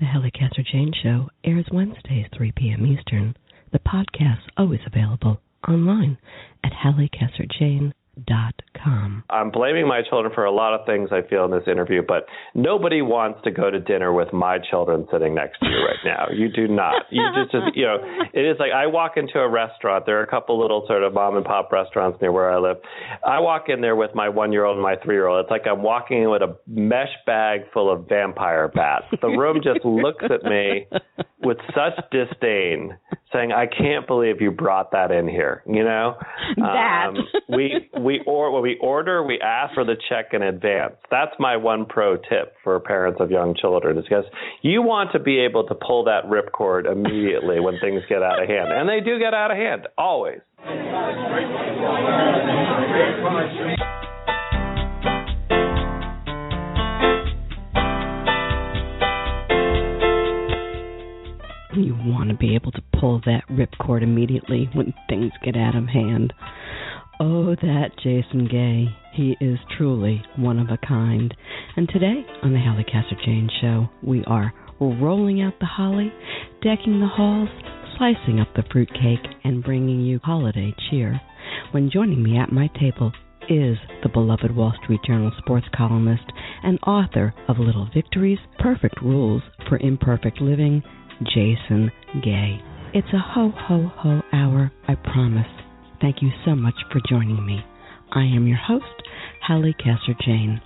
The Halli Casser-Jayne Show airs Wednesdays, 3 p.m. Eastern. The podcast's always available online at hallicasserjayne.com. I'm blaming my children for a lot of things I feel in this interview, but nobody wants to go to dinner with my children sitting next to you right now. You do not. You just it is like I walk into a restaurant. There are a couple little sort of mom and pop restaurants near where I live. I walk in there with my 1-year-old and my 3-year-old. It's like I'm walking in with a mesh bag full of vampire bats. The room just looks at me with such disdain, saying, "I can't believe you brought that in here." You know, when we order, we ask for the check in advance. That's my one pro tip for parents of young children, is because you want to be able to pull that ripcord immediately when things get out of hand. And they do get out of hand, always. You want to be able to pull that ripcord immediately when things get out of hand. Oh, that Jason Gay. He is truly one of a kind. And today on the Halli Casser-Jayne Show, we are rolling out the holly, decking the halls, slicing up the fruitcake, and bringing you holiday cheer. When joining me at my table is the beloved Wall Street Journal sports columnist and author of Little Victories, Perfect Rules for Imperfect Living, Jason Gay. It's a ho-ho-ho hour, I promise. Thank you so much for joining me. I am your host, Halli Casser-Jayne.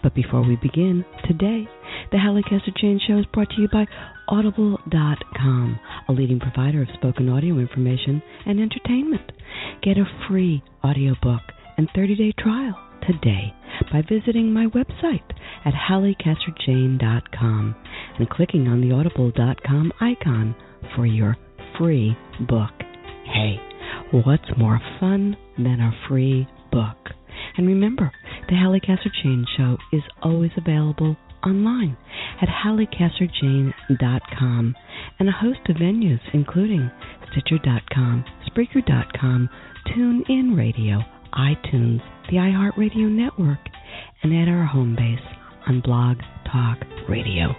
But before we begin, today, the Halli Casser-Jayne Show is brought to you by Audible.com, a leading provider of spoken audio information and entertainment. Get a free audiobook and 30-day trial today by visiting my website at hallicasserjayne.com and clicking on the Audible.com icon for your free book. Hey, what's more fun than a free book? And remember, the Halli Casser-Jayne Show is always available online at hallicasserjayne.com and a host of venues including Stitcher.com, Spreaker.com, TuneIn Radio, iTunes, the iHeartRadio Network, and at our home base on Blog Talk Radio.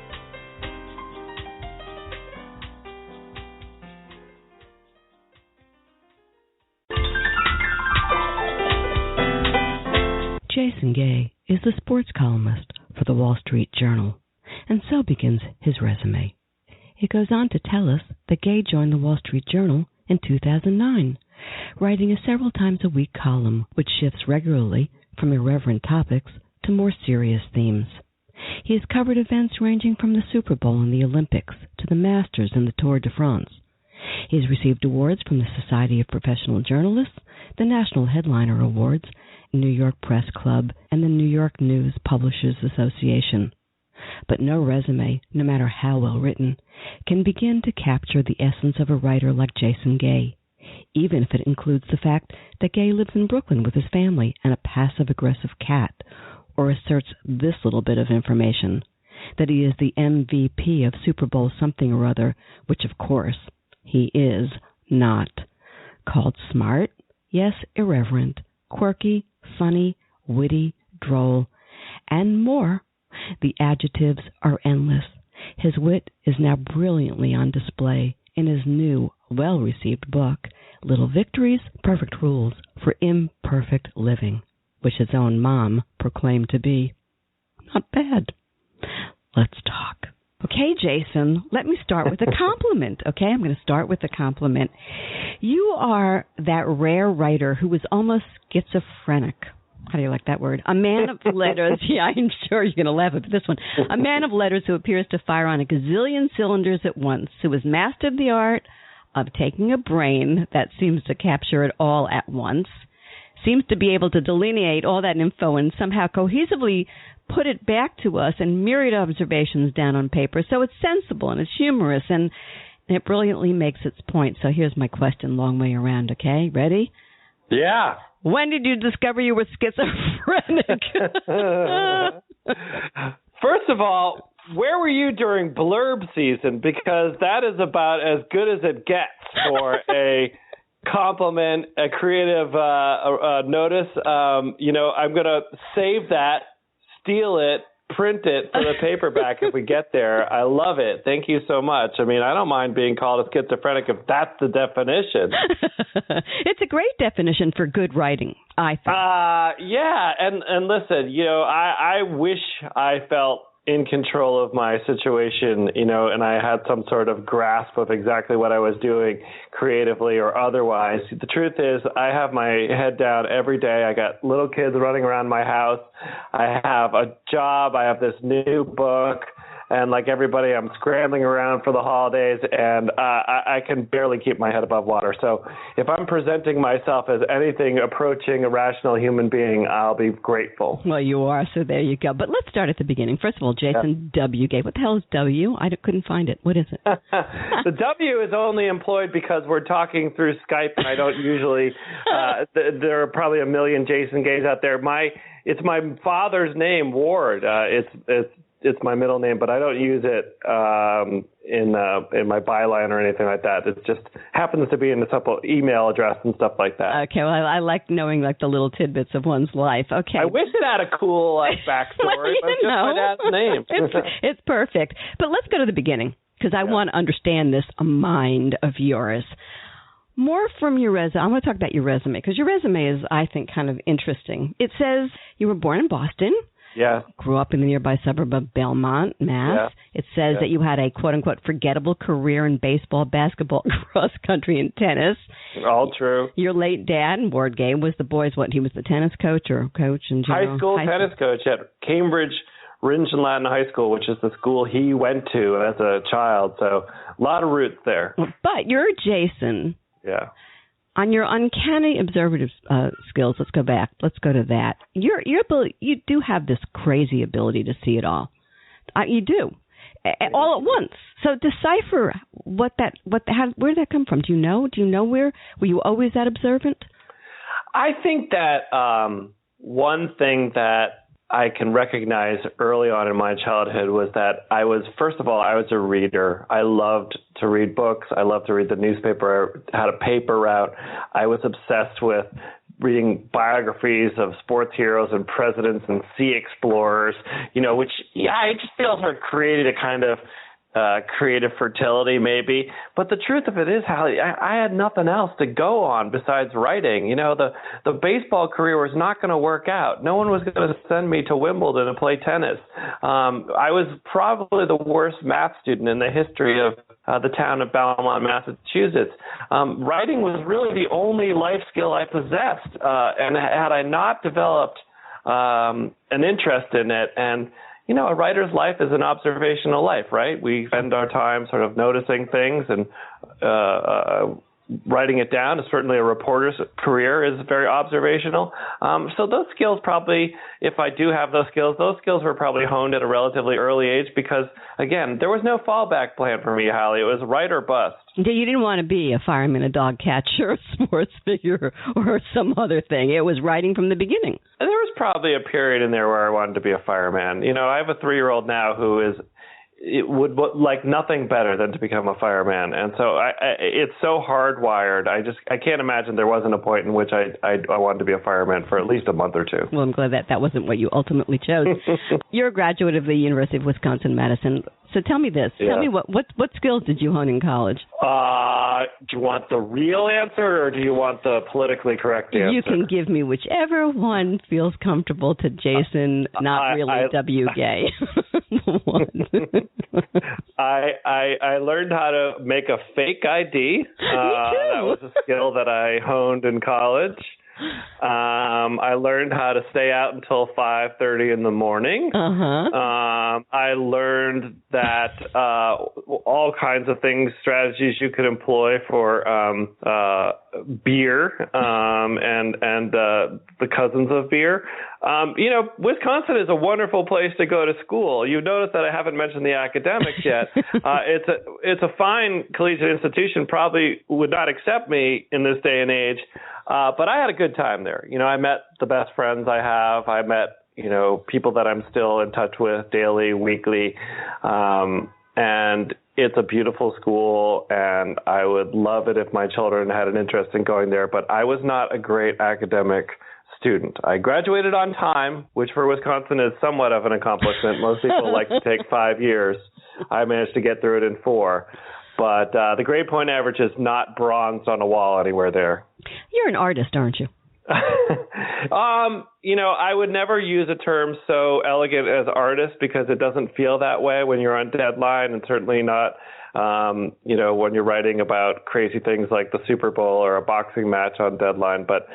Jason Gay is the sports columnist for the Wall Street Journal, and so begins his resume. It goes on to tell us that Gay joined the Wall Street Journal in 2009, writing a several times a week column which shifts regularly from irreverent topics to more serious themes. He has covered events ranging from the Super Bowl and the Olympics to the Masters and the Tour de France. He has received awards from the Society of Professional Journalists, the National Headliner Awards, New York Press Club, and the New York News Publishers Association. But no resume, no matter how well written, can begin to capture the essence of a writer like Jason Gay, even if it includes the fact that Gay lives in Brooklyn with his family and a passive-aggressive cat, or asserts this little bit of information, that he is the MVP of Super Bowl something or other, which, of course, he is not. Called smart, yes, irreverent, quirky, funny, witty, droll, and more. The adjectives are endless. His wit is now brilliantly on display in his new, well-received book, Little Victories, Perfect Rules for Imperfect Living, which his own mom proclaimed to be not bad. Let's talk. Okay, Jason, let me start with a compliment, okay? I'm going to start with a compliment. You are that rare writer who was almost schizophrenic. How do you like that word? A man of letters. Yeah, I'm sure you're going to laugh at this one. A man of letters who appears to fire on a gazillion cylinders at once, who has mastered the art of taking a brain that seems to capture it all at once, seems to be able to delineate all that info and somehow cohesively put it back to us in myriad observations down on paper. So it's sensible and it's humorous and it brilliantly makes its point. So here's my question, long way around, okay? Ready? Yeah. When did you discover you were schizophrenic? First of all, where were you during blurb season? Because that is about as good as it gets for a compliment, a creative notice. I'm going to save that, steal it, print it for the paperback if we get there. I love it. Thank you so much. I mean, I don't mind being called a schizophrenic if that's the definition. It's a great definition for good writing, I think. Yeah, and listen, I wish I felt in control of my situation, and I had some sort of grasp of exactly what I was doing creatively or otherwise. The truth is, I have my head down every day. I got little kids running around my house. I have a job. I have this new book. And like everybody, I'm scrambling around for the holidays, and I can barely keep my head above water. So if I'm presenting myself as anything approaching a rational human being, I'll be grateful. Well, you are, so there you go. But let's start at the beginning. First of all, Jason W. Gay. What the hell is W? I couldn't find it. What is it? The W is only employed because we're talking through Skype, and I don't usually there are probably a million Jason Gays out there. It's my father's name, Ward. It's my middle name, but I don't use it in my byline or anything like that. It just happens to be in a simple email address and stuff like that. Okay, well, I like knowing the little tidbits of one's life. Okay. I wish it had a cool backstory, but just my dad's name. It's perfect. But let's go to the beginning, because I want to understand this mind of yours. More from your resume. I want to talk about your resume, because your resume is, I think, kind of interesting. It says you were born in Boston. Yeah. Grew up in the nearby suburb of Belmont, Mass. Yeah. It says that you had a quote-unquote forgettable career in baseball, basketball, cross-country, and tennis. All true. Your late dad, Ward Gay, was the boys' he was the tennis coach or coach in general? High school tennis coach at Cambridge Ringenladen High School, which is the school he went to as a child. So a lot of roots there. But you're Jason. Yeah. On your uncanny observative skills, let's go back. Let's go to that. You do have this crazy ability to see it all. You do, all at once. So decipher where did that come from? Do you know? Were you always that observant? I think that one thing that I can recognize early on in my childhood was that I was a reader. I loved to read books. I loved to read the newspaper. I had a paper route. I was obsessed with reading biographies of sports heroes and presidents and sea explorers, which I just feel sort of created a kind of creative fertility maybe. But the truth of it is, Halli, I had nothing else to go on besides writing. The baseball career was not going to work out. No one was going to send me to Wimbledon to play tennis. I was probably the worst math student in the history of the town of Belmont, Massachusetts. Writing was really the only life skill I possessed. And had I not developed an interest in it, and a writer's life is an observational life, right? We spend our time sort of noticing things and writing it down. Certainly a reporter's career is very observational. So those skills probably, if I do have those skills were probably honed at a relatively early age because, again, there was no fallback plan for me, Halli. It was write or bust. You didn't want to be a fireman, a dog catcher, a sports figure, or some other thing. It was writing from the beginning. There was probably a period in there where I wanted to be a fireman. I have a 3-year-old now who would like nothing better than to become a fireman. And so it's so hardwired. I can't imagine there wasn't a point in which I wanted to be a fireman for at least a month or two. Well, I'm glad that wasn't what you ultimately chose. You're a graduate of the University of Wisconsin-Madison. So tell me this. Yeah. Tell me what skills did you hone in college? Do you want the real answer or do you want the politically correct answer? You can give me whichever one feels comfortable to Jason, not really W. Gay. I learned how to make a fake ID. Me too. That was a skill that I honed in college. I learned how to stay out until 5:30 in the morning. I learned that all kinds of strategies you could employ for beer and the cousins of beer. Wisconsin is a wonderful place to go to school. You notice that I haven't mentioned the academics yet. It's a fine collegiate institution. Probably would not accept me in this day and age. But I had a good time there. I met the best friends I have. I met, people that I'm still in touch with daily, weekly. And it's a beautiful school, and I would love it if my children had an interest in going there. But I was not a great academic student. I graduated on time, which for Wisconsin is somewhat of an accomplishment. Most people like to take 5 years. I managed to get through it in 4. But the grade point average is not bronzed on a wall anywhere there. You're an artist, aren't you? I would never use a term so elegant as artist because it doesn't feel that way when you're on deadline, and certainly not, when you're writing about crazy things like the Super Bowl or a boxing match on deadline. But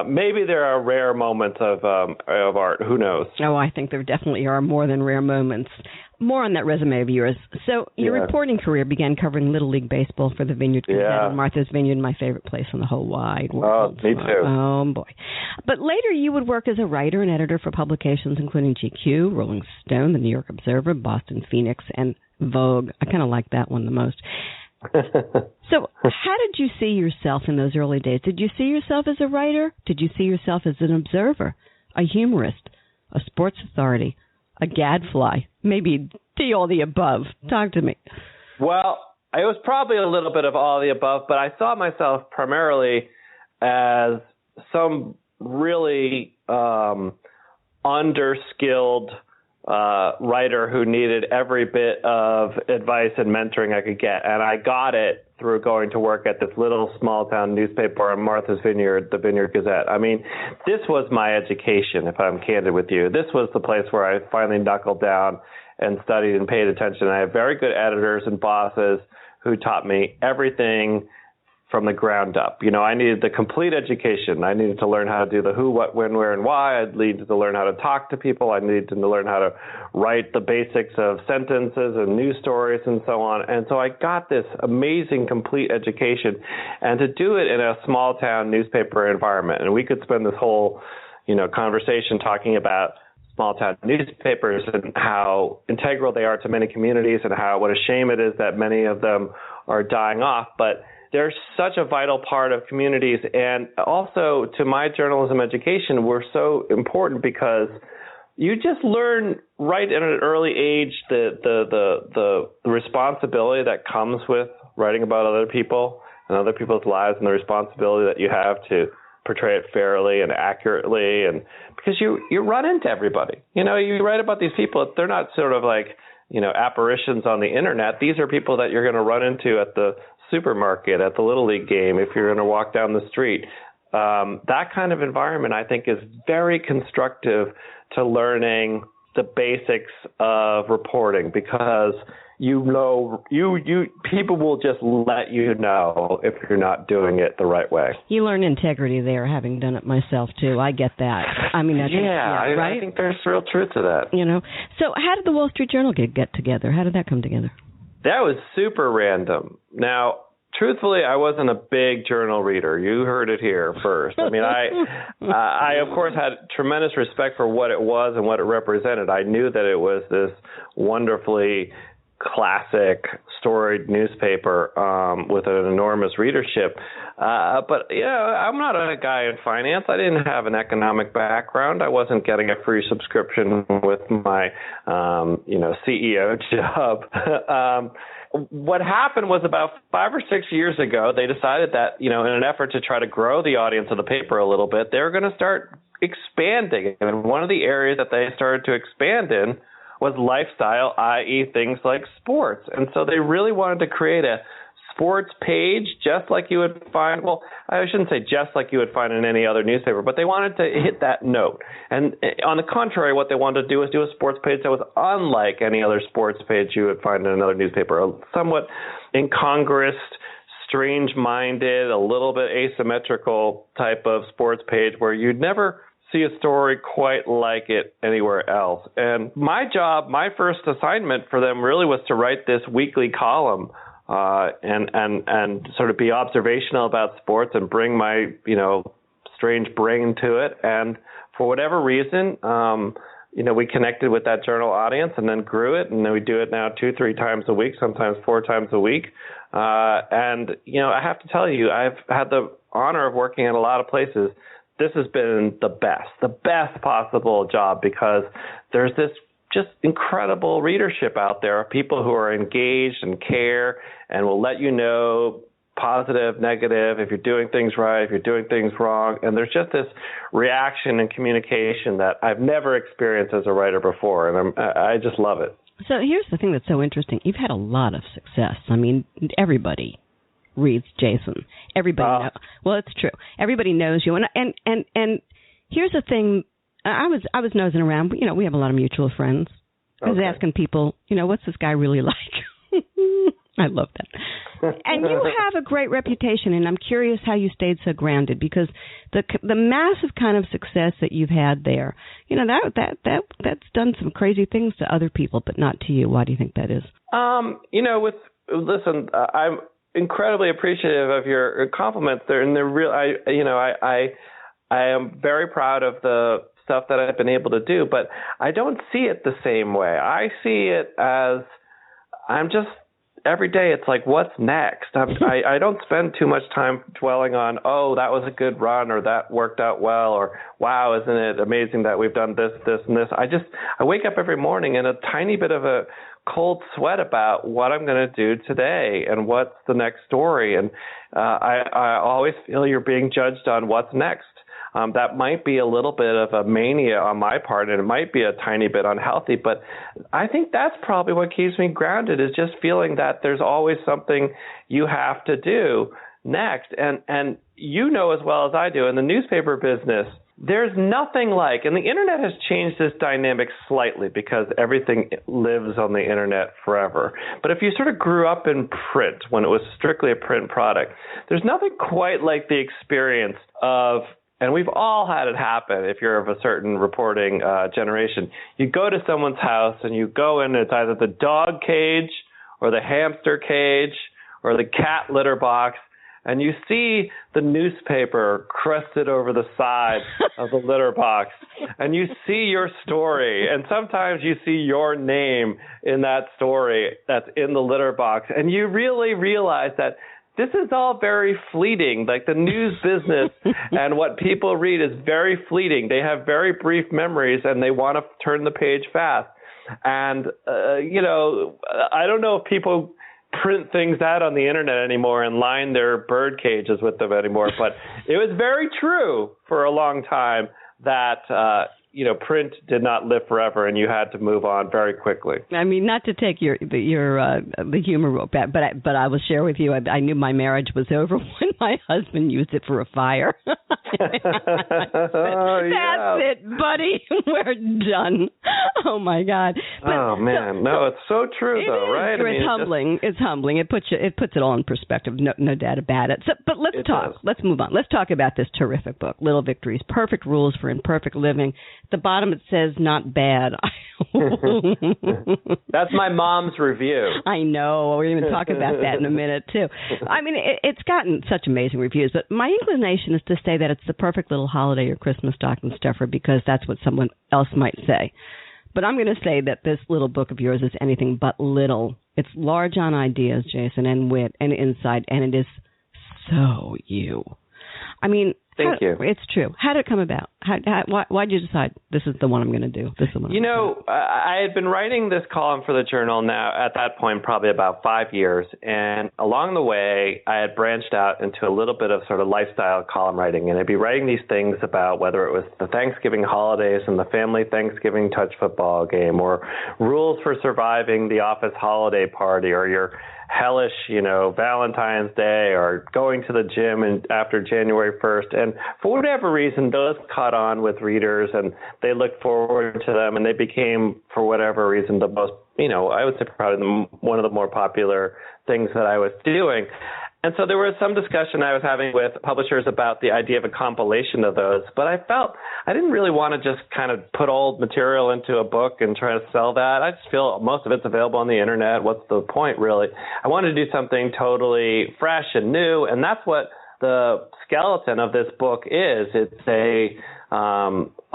maybe there are rare moments of art. Who knows? Oh, I think there definitely are more than rare moments. More on that resume of yours. So your reporting career began covering Little League Baseball for the Vineyard Gazette and Martha's Vineyard, my favorite place in the whole wide world. Oh, me too. Oh, boy. But later you would work as a writer and editor for publications including GQ, Rolling Stone, the New York Observer, Boston Phoenix, and Vogue. I kind of like that one the most. So how did you see yourself in those early days? Did you see yourself as a writer? Did you see yourself as an observer, a humorist, a sports authority, a gadfly, maybe all the above? Talk to me. Well, it was probably a little bit of all the above, but I saw myself primarily as some really underskilled writer who needed every bit of advice and mentoring I could get. And I got it through going to work at this little small-town newspaper on Martha's Vineyard, the Vineyard Gazette. I mean, this was my education, if I'm candid with you. This was the place where I finally knuckled down and studied and paid attention. I have very good editors and bosses who taught me everything from the ground up. I needed the complete education. I needed to learn how to do the who, what, when, where, and why. I needed to learn how to talk to people. I needed to learn how to write the basics of sentences and news stories and so on. And so I got this amazing complete education, and to do it in a small town newspaper environment. And we could spend this whole, conversation talking about small town newspapers and how integral they are to many communities and what a shame it is that many of them are dying off. But they're such a vital part of communities, and also to my journalism education were so important because you just learn right at an early age the responsibility that comes with writing about other people and other people's lives, and the responsibility that you have to portray it fairly and accurately, and because you run into everybody. You write about these people, they're not sort of like apparitions on the internet. These are people that you're going to run into at the supermarket, at the Little League game, if you're going to walk down the street. That kind of environment, I think, is very constructive to learning the basics of reporting, because people will just let you know if you're not doing it the right way. You learn integrity there, having done it myself too. I get that. I mean, right? I think there's real truth to that. So how did the Wall Street Journal get together? How did that come together? That was super random. Now, truthfully, I wasn't a big journal reader. You heard it here first. I mean, I of course had tremendous respect for what it was and what it represented. I knew that it was this wonderfully classic storied newspaper with an enormous readership. But I'm not a guy in finance. I didn't have an economic background. I wasn't getting a free subscription with my CEO job. What happened was about 5 or 6 years ago, they decided that, in an effort to try to grow the audience of the paper a little bit, they were going to start expanding. And one of the areas that they started to expand in was lifestyle, i.e. things like sports. And so they really wanted to create a sports page just like you would find, well, I shouldn't say just like you would find in any other newspaper, but they wanted to hit that note. And on the contrary, what they wanted to do was do a sports page that was unlike any other sports page you would find in another newspaper, a somewhat incongruous, strange-minded, a little bit asymmetrical type of sports page where you'd never see a story quite like it anywhere else. And my job, my first assignment for them really was to write this weekly column and sort of be observational about sports and bring my, strange brain to it. And for whatever reason, we connected with that journal audience and then grew it. And then we do it now 2-3 times a week, sometimes 4 times a week. And I have to tell you, I've had the honor of working at a lot of places. This has been the best possible job, because there's this just incredible readership out there of people who are engaged and care and will let you know positive, negative, if you're doing things right, if you're doing things wrong. And there's just this reaction and communication that I've never experienced as a writer before. And I just love it. So here's the thing that's so interesting. You've had a lot of success. I mean, everybody reads Jason. Everybody knows. Well, it's true. Everybody knows you. And here's the thing. I was nosing around. You know, we have a lot of mutual friends. I was asking people, you know, what's this guy really like? I love that. And you have a great reputation, and I'm curious how you stayed so grounded, because the massive kind of success that you've had there, you know, that's done some crazy things to other people, but not to you. Why do you think that is? You know, listen, I'm incredibly appreciative of your compliments. They're real. I am very proud of the stuff that I've been able to do, but I don't see it the same way. I see it as every day it's like, what's next? I don't spend too much time dwelling on, oh, that was a good run, or that worked out well, or wow, isn't it amazing that we've done this, this, and this. I wake up every morning in a tiny bit of a cold sweat about what I'm going to do today and what's the next story. And I always feel you're being judged on what's next. That might be a little bit of a mania on my part, and it might be a tiny bit unhealthy, but I think that's probably what keeps me grounded, is just feeling that there's always something you have to do next. And you know as well as I do, in the newspaper business, there's nothing like, and the internet has changed this dynamic slightly because everything lives on the internet forever. But if you sort of grew up in print when it was strictly a print product, there's nothing quite like the experience of, and we've all had it happen if you're of a certain reporting generation. You go to someone's house and you go in, and it's either the dog cage or the hamster cage or the cat litter box, and you see the newspaper crusted over the side of the litter box, and you see your story, and sometimes you see your name in that story that's in the litter box, and you really realize that this is all very fleeting. Like, the news business and what people read is very fleeting. They have very brief memories, and they want to turn the page fast. And, you know, I don't know if people print things out on the internet anymore and line their bird cages with them anymore, but it was very true for a long time that, you know, print did not live forever, and you had to move on very quickly. I mean, not to take the humor back, but I will share with you. I knew my marriage was over when my husband used it for a fire. That's it, buddy. We're done. Oh my God. But, no, it's so true though, right? It's humbling. It's humbling. It puts it all in perspective. No doubt about it. So, but let's talk. Let's move on. Let's talk about this terrific book, Little Victories: Perfect Rules for Imperfect Living. At the bottom it says not bad. That's my mom's review. I know. We're going to talk about that in a minute too. I mean, it's gotten such amazing reviews, but my inclination is to say that it's the perfect little holiday or Christmas stocking stuffer, because that's what someone else might say. But I'm going to say that this little book of yours is anything but little. It's large on ideas, Jason, and wit and insight, and it is so you. I mean, Thank you. It's true. How did it come about? Why did you decide this is the one I'm going to do? This is the one. You know, I had been writing this column for the Journal now at that point probably about 5 years, and along the way I had branched out into a little bit of sort of lifestyle column writing, and I'd be writing these things about whether it was the Thanksgiving holidays and the family Thanksgiving touch football game, or rules for surviving the office holiday party, or your hellish, you know, Valentine's Day, or going to the gym after January 1st. And for whatever reason, those caught on with readers, and they looked forward to them, and they became, for whatever reason, the most, you know, I would say probably one of the more popular things that I was doing. And so there was some discussion I was having with publishers about the idea of a compilation of those, but I felt I didn't really want to just kind of put old material into a book and try to sell that. I just feel most of it's available on the internet. What's the point, really? I wanted to do something totally fresh and new, and that's what the skeleton of this book is. It's a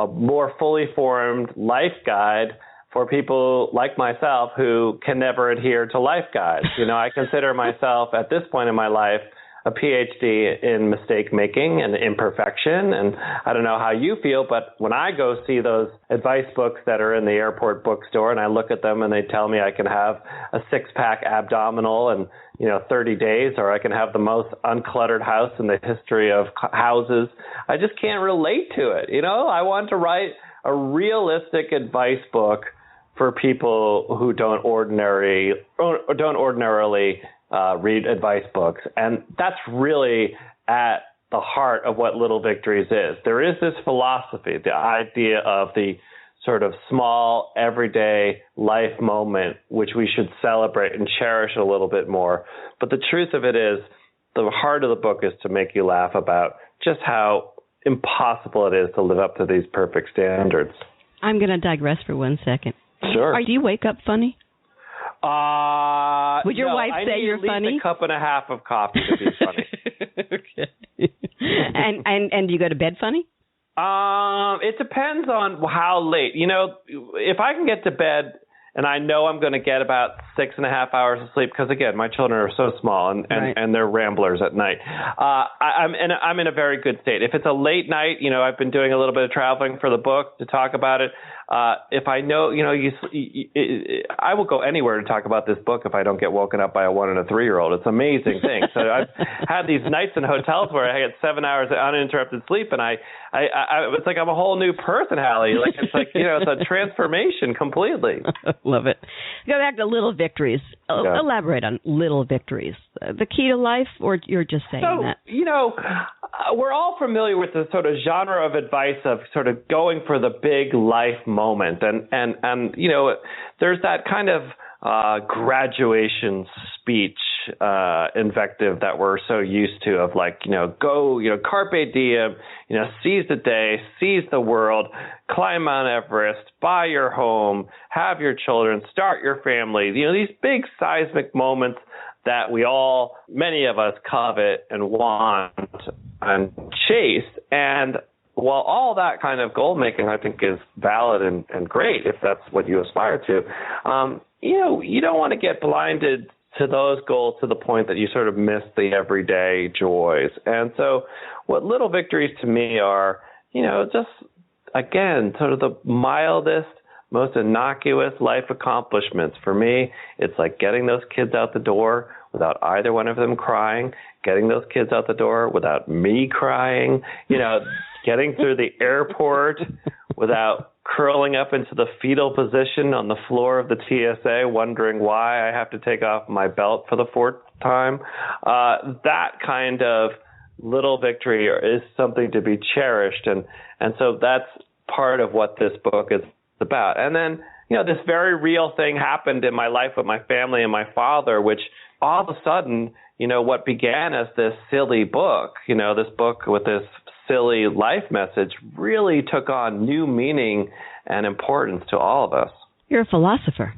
more fully formed life guide for people like myself who can never adhere to life guides. You know, I consider myself at this point in my life a PhD in mistake making and imperfection. And I don't know how you feel, but when I go see those advice books that are in the airport bookstore and I look at them and they tell me I can have a 6-pack abdominal in 30 days, or I can have the most uncluttered house in the history of houses, I just can't relate to it. I want to write a realistic advice book for people who don't ordinarily read advice books. And that's really at the heart of what Little Victories is. There is this philosophy, the idea of the sort of small, everyday life moment, which we should celebrate and cherish a little bit more. But the truth of it is, the heart of the book is to make you laugh about just how impossible it is to live up to these perfect standards. I'm going to digress for 1 second. Sure. Do you wake up funny? Would your wife say you're funny? I need at least a cup and a half of coffee to be funny. Okay. And do you go to bed funny? It depends on how late. If I can get to bed and I know I'm going to get about 6.5 hours of sleep, because again, my children are so small and they're ramblers at night. I'm in a very good state. If it's a late night, I've been doing a little bit of traveling for the book to talk about it. If I know, I will go anywhere to talk about this book if I don't get woken up by a 1 and a 3-year-old. It's an amazing thing. So I've had these nights in hotels where I get 7 hours of uninterrupted sleep, and it's like I'm a whole new person, Halli. It's a transformation completely. Love it. Go back to Little Victories. Yeah. Elaborate on Little Victories. The key to life, or you're just saying that? We're all familiar with the sort of genre of advice of sort of going for the big life moment. And there's that kind of graduation speech invective that we're so used to of go, carpe diem, seize the day, seize the world, climb Mount Everest, buy your home, have your children, start your family. These big seismic moments that many of us covet and want and chase. And while all that kind of goal making, I think, is valid and great if that's what you aspire to, you don't want to get blinded to those goals to the point that you sort of miss the everyday joys. And so what Little Victories to me are, just, again, sort of the mildest, most innocuous life accomplishments. For me, it's like getting those kids out the door without either one of them crying, getting those kids out the door without me crying, getting through the airport without curling up into the fetal position on the floor of the TSA, wondering why I have to take off my belt for the 4th time. That kind of little victory is something to be cherished. And so that's part of what this book is about. And then, this very real thing happened in my life with my family and my father, which all of a sudden, what began as this silly book, this book with this silly life message really took on new meaning and importance to all of us. You're a philosopher.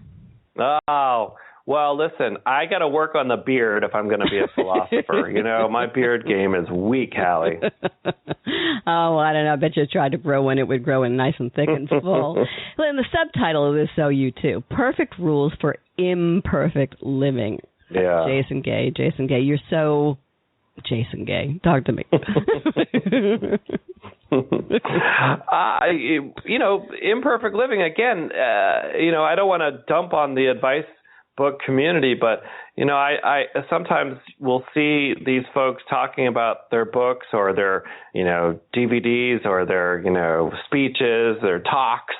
Oh, well, listen, I got to work on the beard if I'm going to be a philosopher. My beard game is weak, Halli. Oh, I don't know. I bet you tried to grow one. It would grow in nice and thick and full. Well, and the subtitle of this, so you too. Perfect Rules for Imperfect Living. Yeah. Jason Gay. You're so Jason Gay. Talk to me. Imperfect living, again, I don't want to dump on the advice book community, but, I sometimes will see these folks talking about their books or their, DVDs or their, speeches, their talks,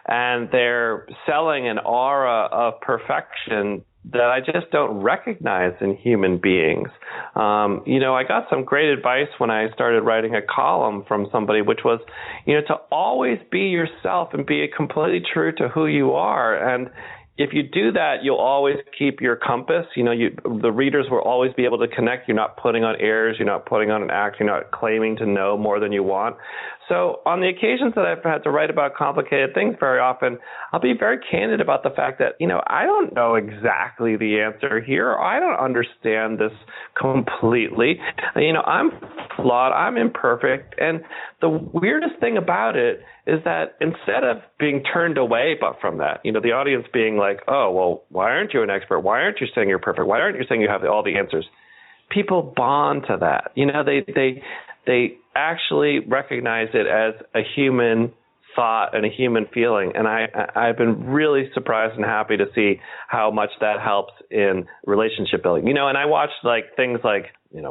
and they're selling an aura of perfection that I just don't recognize in human beings. I got some great advice when I started writing a column from somebody, which was, to always be yourself and be completely true to who you are. And if you do that, you'll always keep your compass. The readers will always be able to connect. You're not putting on airs. You're not putting on an act. You're not claiming to know more than you want. So on the occasions that I've had to write about complicated things very often, I'll be very candid about the fact that, I don't know exactly the answer here. I don't understand this completely. I'm flawed. I'm imperfect. And the weirdest thing about it is that instead of being turned away from that, the audience being like, oh, well, why aren't you an expert? Why aren't you saying you're perfect? Why aren't you saying you have all the answers? people bond to that. They actually recognize it as a human thought and a human feeling. And I've been really surprised and happy to see how much that helps in relationship building. And I watched things like,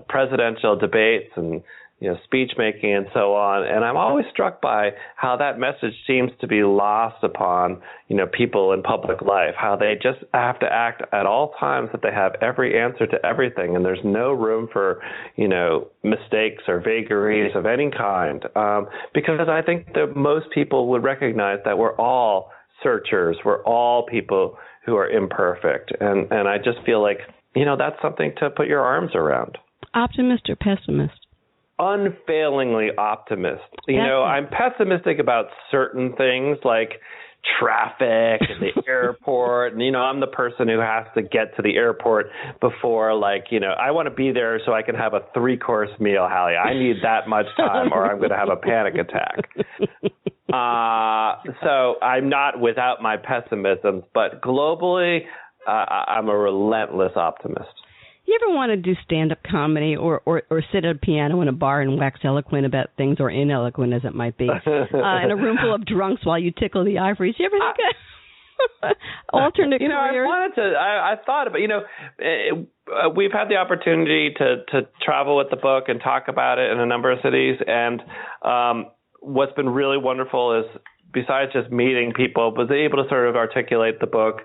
presidential debates and, speech making and so on. And I'm always struck by how that message seems to be lost upon, people in public life, how they just have to act at all times that they have every answer to everything. And there's no room for, mistakes or vagaries of any kind. Because I think that most people would recognize that we're all searchers. We're all people who are imperfect. And I just feel like, that's something to put your arms around. Optimist or pessimist? Unfailingly optimist. I'm pessimistic about certain things like traffic and the airport. And, I'm the person who has to get to the airport before, I want to be there so I can have a 3-course meal, Halli. I need that much time or I'm going to have a panic attack. So I'm not without my pessimisms, but globally, I'm a relentless optimist. You ever want to do stand-up comedy or sit at a piano in a bar and wax eloquent about things, or ineloquent as it might be, in a room full of drunks while you tickle the ivories? You ever think of alternate careers? I thought about, we've had the opportunity to travel with the book and talk about it in a number of cities. And what's been really wonderful is, besides just meeting people, was able to sort of articulate the book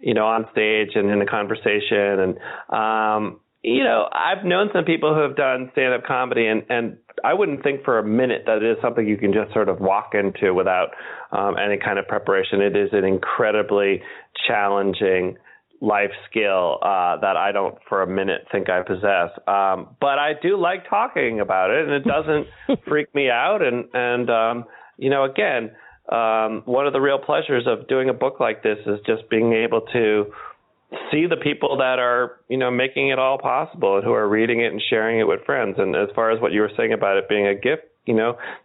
on stage and in a conversation. And, I've known some people who have done stand-up comedy, and I wouldn't think for a minute that it is something you can just sort of walk into without any kind of preparation. It is an incredibly challenging life skill that I don't for a minute think I possess. But I do like talking about it, and it doesn't freak me out. And again, one of the real pleasures of doing a book like this is just being able to see the people that are, making it all possible and who are reading it and sharing it with friends. And as far as what you were saying about it being a gift,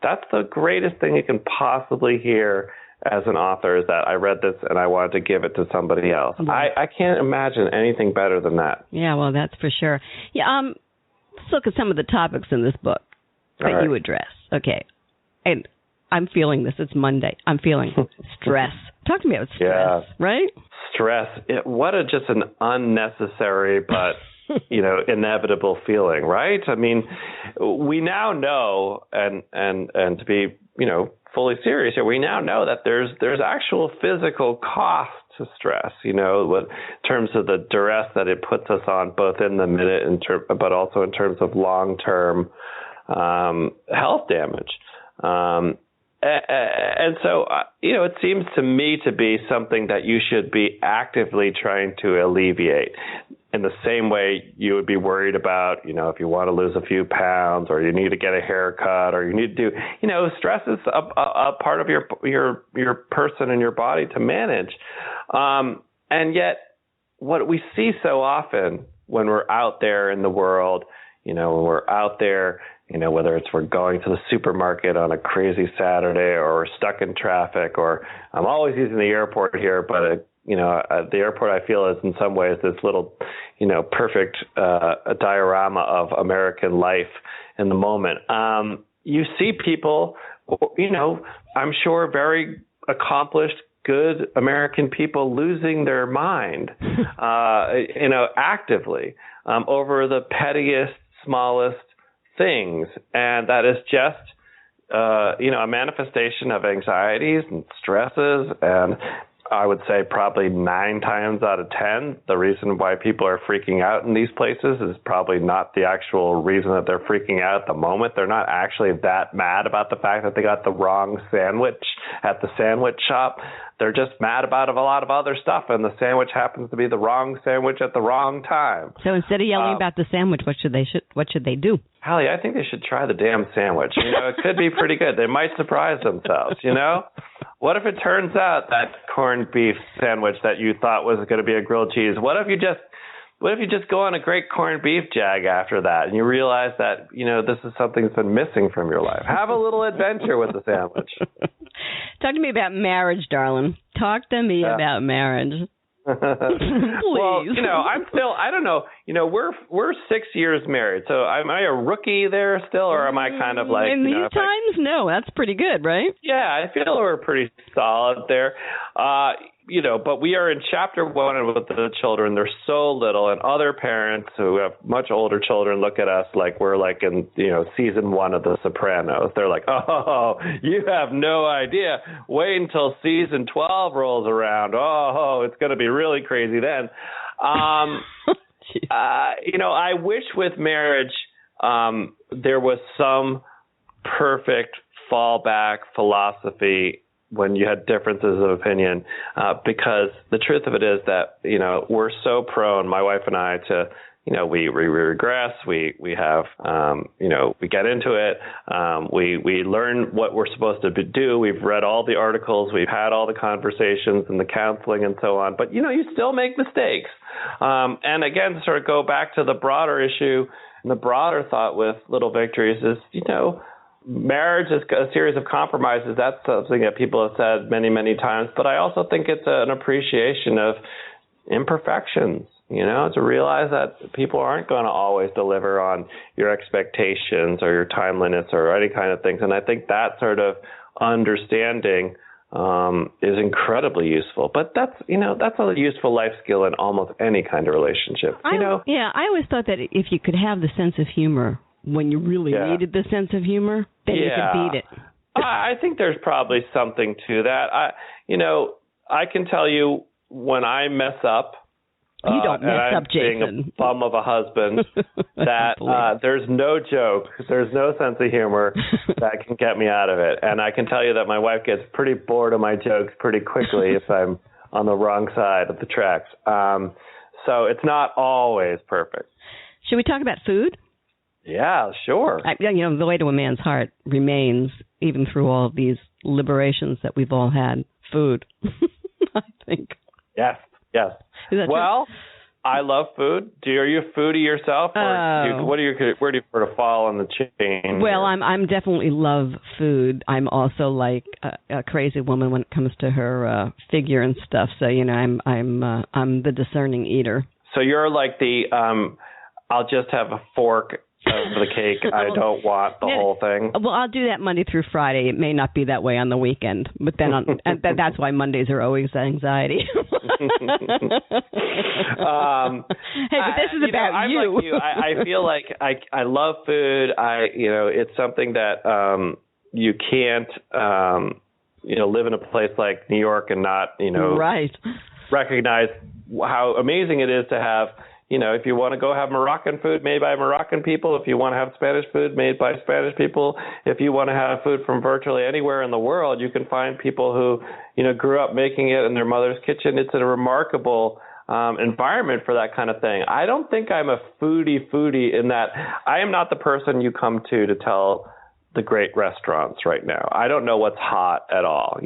that's the greatest thing you can possibly hear as an author, is that I read this and I wanted to give it to somebody else. I can't imagine anything better than that. Yeah, well, that's for sure. Yeah, let's look at some of the topics in this book that you address. Okay. And I'm feeling this. It's Monday. I'm feeling stress. Talk to me about stress, right? Stress. Just an unnecessary but, inevitable feeling, right? I mean, we now know, and to be, fully serious here, we now know that there's actual physical cost to stress, in terms of the duress that it puts us on, both in the minute, but also in terms of long-term health damage. And so, it seems to me to be something that you should be actively trying to alleviate, in the same way you would be worried about, if you want to lose a few pounds, or you need to get a haircut, or you need to do, stress is a part of your person and your body to manage. And yet what we see so often when we're out there in the world, when we're out there, whether it's we're going to the supermarket on a crazy Saturday, or we're stuck in traffic, or I'm always using the airport here, but the airport I feel is in some ways this little, perfect a diorama of American life in the moment. You see people, I'm sure very accomplished, good American people losing their mind, actively over the pettiest, smallest things. And that is just, a manifestation of anxieties and stresses. And I would say probably 9 times out of 10, the reason why people are freaking out in these places is probably not the actual reason that they're freaking out at the moment. They're not actually that mad about the fact that they got the wrong sandwich at the sandwich shop. They're just mad about a lot of other stuff, and the sandwich happens to be the wrong sandwich at the wrong time. So instead of yelling about the sandwich, what should they do? Halli, I think they should try the damn sandwich. It could be pretty good. They might surprise themselves, What if it turns out that corned beef sandwich that you thought was going to be a grilled cheese, what if you just go on a great corned beef jag after that, and you realize that, this is something that's been missing from your life? Have a little adventure with the sandwich. Talk to me about marriage, darling. Talk to me about marriage. Well, I don't know. We're 6 years married. So am I a rookie there still, or am I kind of like... In these times? No, that's pretty good, right? Yeah, I feel we're pretty solid there. But we are in chapter 1 with the children. They're so little, and other parents who have much older children look at us like we're like in, season 1 of The Sopranos. They're like, oh, you have no idea. Wait until season 12 rolls around. Oh, it's going to be really crazy then. I wish with marriage there was some perfect fallback philosophy when you had differences of opinion, because the truth of it is that, we're so prone, my wife and I, to, we regress, we have, we get into it, we learn what we're supposed to do. We've read all the articles, we've had all the conversations and the counseling and so on, but, you still make mistakes. And again, to sort of go back to the broader issue and the broader thought with Little Victories is, marriage is a series of compromises. That's something that people have said many, many times. But I also think it's an appreciation of imperfections, to realize that people aren't going to always deliver on your expectations or your timeliness or any kind of things. And I think that sort of understanding is incredibly useful. But that's a useful life skill in almost any kind of relationship. Yeah, I always thought that if you could have the sense of humor when you really needed the sense of humor, then you could beat it. I think there's probably something to that. I can tell you when I mess up, you don't mess up, Jason. Being a bum of a husband, that there's no joke, there's no sense of humor that can get me out of it. And I can tell you that my wife gets pretty bored of my jokes pretty quickly if I'm on the wrong side of the tracks. So it's not always perfect. Should we talk about food? Yeah, sure. The way to a man's heart remains, even through all of these liberations that we've all had, food, I think. Yes. Is that well, true? I love food. Are you a foodie yourself? Or where do you sort of fall on the chain? Well, I'm definitely love food. I'm also like a crazy woman when it comes to her figure and stuff. So, I'm the discerning eater. So you're like the I'll just have a fork of the cake. I don't want the whole thing. Well, I'll do that Monday through Friday. It may not be that way on the weekend, but then that's why Mondays are always anxiety. Hey, but this is about I'm you. Like you. I feel like I love food. It's something that you can't live in a place like New York and not right. recognize how amazing it is to have. If you want to go have Moroccan food made by Moroccan people, if you want to have Spanish food made by Spanish people, if you want to have food from virtually anywhere in the world, you can find people who, grew up making it in their mother's kitchen. It's a remarkable environment for that kind of thing. I don't think I'm a foodie in that I am not the person you come to tell the great restaurants right now. I don't know what's hot at all.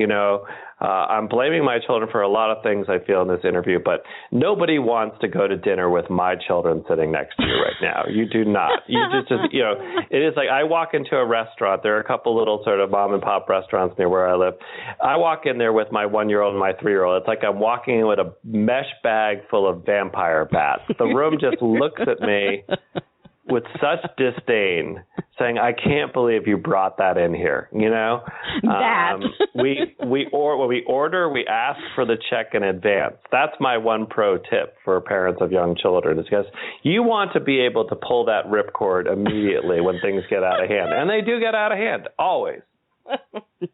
I'm blaming my children for a lot of things I feel in this interview, but nobody wants to go to dinner with my children sitting next to you right now. You do not. You just it is like I walk into a restaurant. There are a couple little sort of mom and pop restaurants near where I live. I walk in there with my 1-year-old and my 3-year-old. It's like I'm walking in with a mesh bag full of vampire bats. The room just looks at me with such disdain, saying, "I can't believe you brought that in here." That we order, we ask for the check in advance. That's my one pro tip for parents of young children, is because you want to be able to pull that ripcord immediately when things get out of hand, and they do get out of hand always.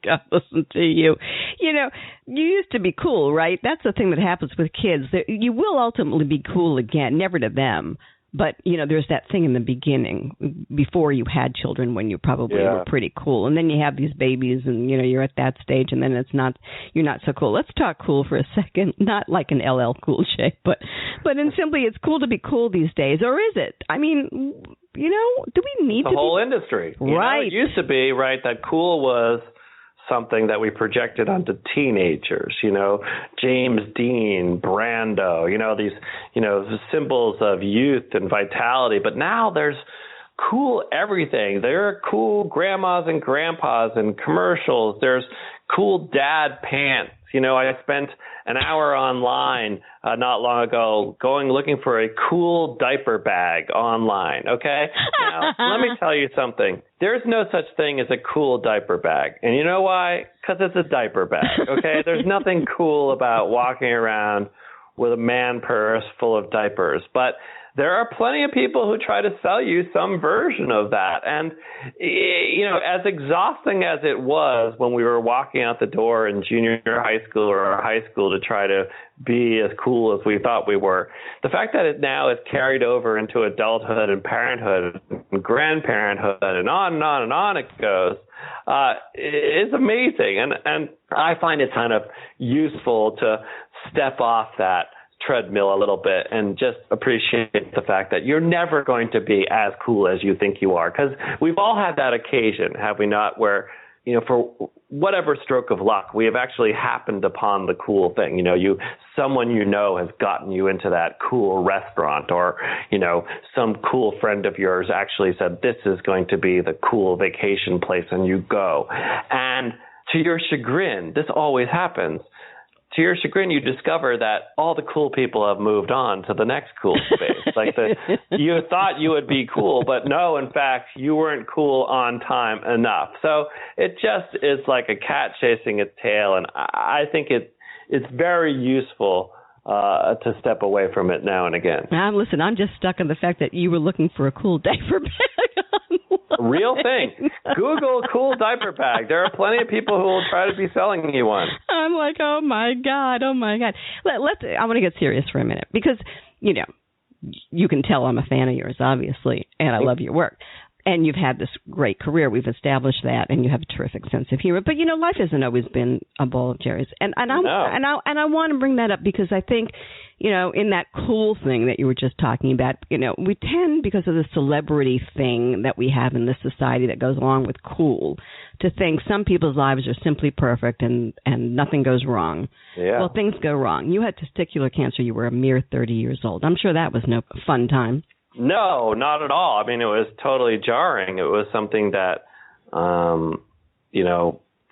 God, listen to you. You used to be cool, right? That's the thing that happens with kids. You will ultimately be cool again, never to them. But, there's that thing in the beginning, before you had children, when you probably were pretty cool. And then you have these babies and, you're at that stage, and then you're not so cool. Let's talk cool for a second. Not like an LL Cool J, but in simply it's cool to be cool these days. Or is it? I mean, do we need the whole industry. Right. It used to be, right, that cool was something that we projected onto teenagers, James Dean, Brando, these, symbols of youth and vitality. But now there's cool everything. There are cool grandmas and grandpas and commercials. There's cool dad pants, I spent an hour online not long ago looking for a cool diaper bag online, okay? Now, let me tell you something. There's no such thing as a cool diaper bag. And you know why? Because it's a diaper bag, okay? There's nothing cool about walking around with a man purse full of diapers. But there are plenty of people who try to sell you some version of that. And, as exhausting as it was when we were walking out the door in junior high school or high school to try to be as cool as we thought we were, the fact that it now is carried over into adulthood and parenthood and grandparenthood and on and on it goes, is amazing. And I find it kind of useful to step off that treadmill a little bit and just appreciate the fact that you're never going to be as cool as you think you are. Because we've all had that occasion, have we not, where, for whatever stroke of luck, we have actually happened upon the cool thing. Someone has gotten you into that cool restaurant, or, some cool friend of yours actually said, this is going to be the cool vacation place, and you go. And to your chagrin, this always happens. To your chagrin, you discover that all the cool people have moved on to the next cool space. You thought you would be cool, but no, in fact, you weren't cool on time enough. So it just is like a cat chasing its tail, and I think it's very useful to step away from it now and again. Listen, I'm just stuck on the fact that you were looking for a cool diaper bag. Real thing. Google cool diaper bag. There are plenty of people who will try to be selling you one. I'm like, oh my God. I want to get serious for a minute because, you can tell I'm a fan of yours, obviously, and I love your work. And you've had this great career. We've established that, and you have a terrific sense of humor. But life hasn't always been a bowl of cherries. And I want to bring that up because I think, in that cool thing that you were just talking about, we tend, because of the celebrity thing that we have in this society that goes along with cool, to think some people's lives are simply perfect and nothing goes wrong. Yeah. Well, things go wrong. You had testicular cancer. You were a mere 30 years old. I'm sure that was no fun time. No, not at all. I mean, it was totally jarring. It was something that, the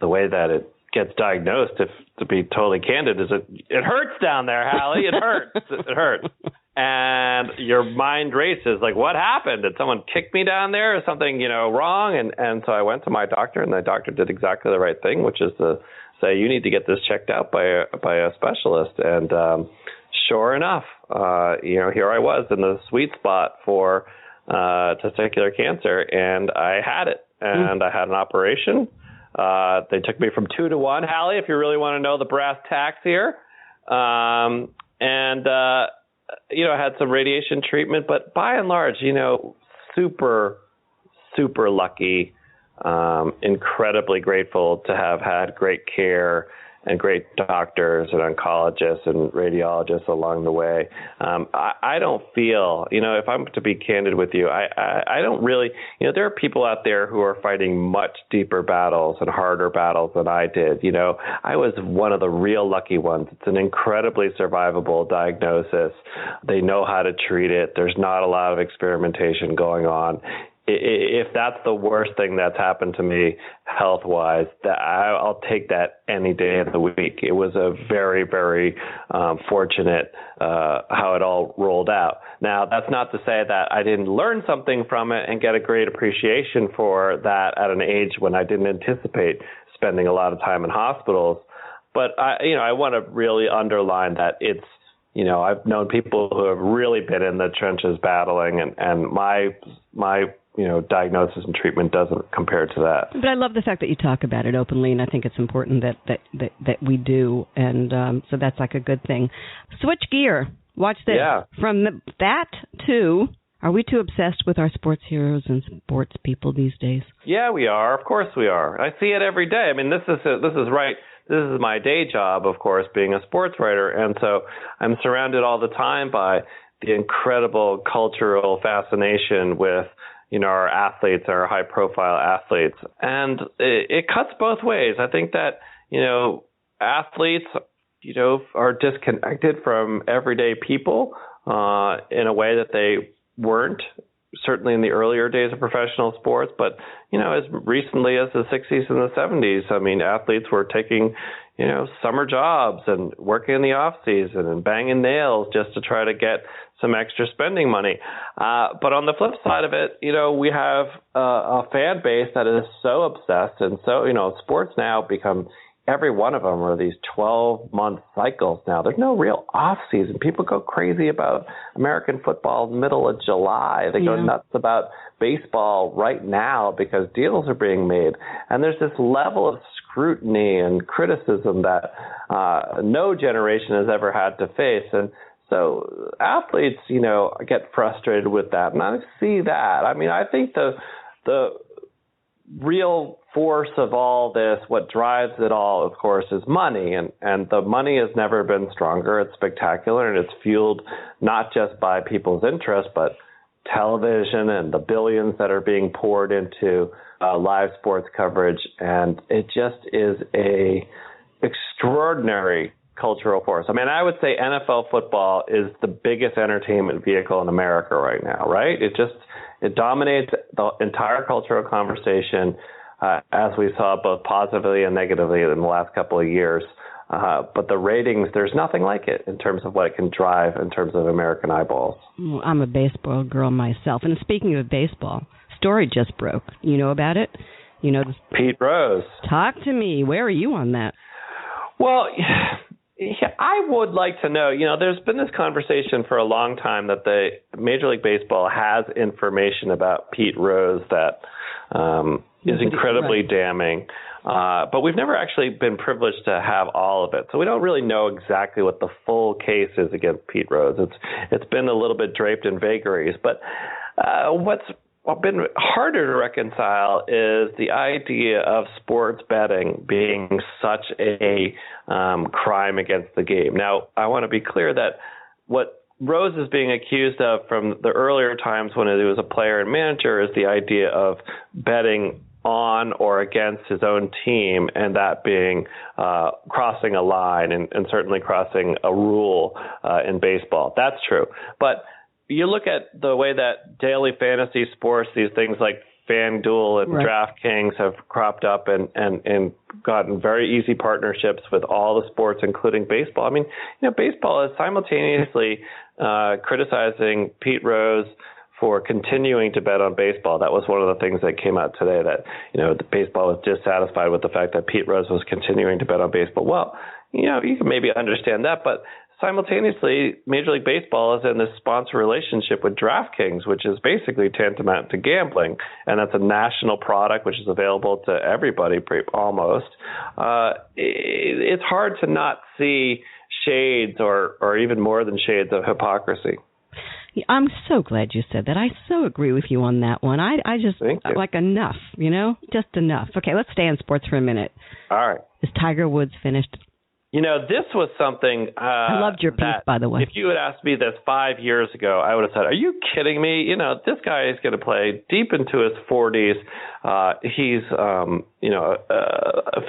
way that it gets diagnosed, to be totally candid, is it hurts down there, Halli. It hurts. It hurts. And your mind races, like, what happened? Did someone kick me down there? Is something, wrong? And so I went to my doctor, and the doctor did exactly the right thing, which is to say, you need to get this checked out by a specialist. And sure enough, here I was in the sweet spot for testicular cancer, and I had it, and I had an operation. They took me from 2 to 1, Halli, if you really want to know the brass tacks here. I had some radiation treatment, but by and large, super, super lucky, incredibly grateful to have had great care and great doctors and oncologists and radiologists along the way. I don't feel, if I'm to be candid with you, I don't really, there are people out there who are fighting much deeper battles and harder battles than I did. I was one of the real lucky ones. It's an incredibly survivable diagnosis. They know how to treat it. There's not a lot of experimentation going on. If that's the worst thing that's happened to me health-wise, I'll take that any day of the week. It was a very, very fortunate how it all rolled out. Now, that's not to say that I didn't learn something from it and get a great appreciation for that at an age when I didn't anticipate spending a lot of time in hospitals. But I want to really underline that it's, I've known people who have really been in the trenches battling, and my diagnosis and treatment doesn't compare to that. But I love the fact that you talk about it openly, and I think it's important that we do, and so that's like a good thing. Switch gear. Watch this. Yeah. From that to, are we too obsessed with our sports heroes and sports people these days? Yeah, we are. Of course we are. I see it every day. I mean, this is right. This is my day job, of course, being a sports writer, and so I'm surrounded all the time by the incredible cultural fascination with our athletes, our high-profile athletes. And it cuts both ways. I think that, athletes, are disconnected from everyday people in a way that they weren't certainly in the earlier days of professional sports, but, as recently as the 60s and the 70s, I mean, athletes were taking, summer jobs and working in the off season and banging nails just to try to get some extra spending money. But on the flip side of it, we have a fan base that is so obsessed. And so, sports now become, every one of them are these 12-month cycles now. There's no real off season. People go crazy about American football middle of July. They go nuts about baseball right now because deals are being made. And there's this level of scrutiny and criticism that no generation has ever had to face. And so athletes, get frustrated with that. And I see that. I mean, I think the real force of all this, what drives it all, of course, is money. And the money has never been stronger. It's spectacular, and it's fueled not just by people's interest, but television and the billions that are being poured into live sports coverage. And it just is a extraordinary cultural force. I mean, I would say NFL football is the biggest entertainment vehicle in America right now, right? It dominates the entire cultural conversation, as we saw both positively and negatively in the last couple of years. But the ratings, there's nothing like it in terms of what it can drive in terms of American eyeballs. Well, I'm a baseball girl myself. And speaking of baseball, story just broke. You know about it? Pete Rose. Talk to me. Where are you on that? Well, I would like to know, there's been this conversation for a long time that the Major League Baseball has information about Pete Rose that is incredibly damning. But we've never actually been privileged to have all of it. So we don't really know exactly what the full case is against Pete Rose. It's been a little bit draped in vagaries. But what's been harder to reconcile is the idea of sports betting being such a crime against the game. Now, I want to be clear that what Rose is being accused of from the earlier times when he was a player and manager is the idea of betting on or against his own team, and that being crossing a line and certainly crossing a rule in baseball. That's true. But you look at the way that daily fantasy sports, these things like FanDuel and DraftKings have cropped up and gotten very easy partnerships with all the sports, including baseball. I mean, baseball is simultaneously criticizing Pete Rose for continuing to bet on baseball. That was one of the things that came out today, that, the baseball was dissatisfied with the fact that Pete Rose was continuing to bet on baseball. Well, you can maybe understand that, but simultaneously, Major League Baseball is in this sponsor relationship with DraftKings, which is basically tantamount to gambling, and that's a national product which is available to everybody almost. It's hard to not see shades or even more than shades of hypocrisy. I'm so glad you said that. I so agree with you on that one. I just, like, enough, just enough. Okay, let's stay on sports for a minute. All right. Is Tiger Woods finished? This was something I loved your piece, by the way. If you had asked me this 5 years ago, I would have said, are you kidding me? This guy is going to play deep into his 40s. He's,